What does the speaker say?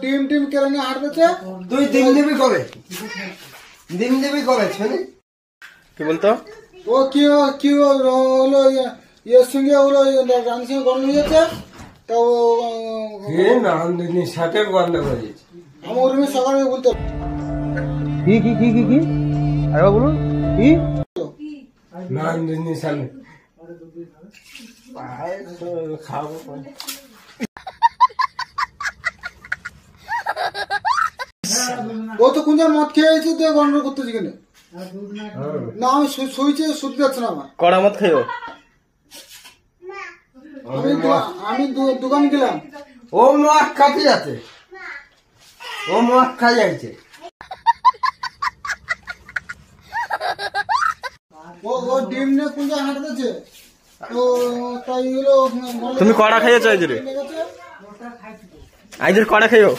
ডিম টিম কেড়ে নিয়ে হাঁটতেছে। তুই ডিম দিবি কবে? ডিম দিবি কবে? শুনি কি বলতো? ও কি হলো ইয়ের সঙ্গে হলো রানীর সঙ্গে গন্ড হয়ে যাচ্ছে। তো নান্দিনীর সাথে গন্ডগোল হয়েছে। আমার রুমে সকালে বলতে কি আরে বলুন কি নান্দিনীর সামনে খাবো। ও তো কোন মদ খেয়েছে তো গন্ডগোল করতেছি কেন? না আমি শুইছে শুতে যাচ্ছে না আমার। কড়া মদ খাইও। আমি দোকানে গেলাম। ও মদ খাতে যাচ্ছে, ও মদ খাই যাচ্ছে। ও ডিম নিয়ে কোন জায়গায় হাঁটতেছে। তো তাই হলো তুমি কড়া খাইয়েছো আইজরে? আইজরে কড়া খাইও।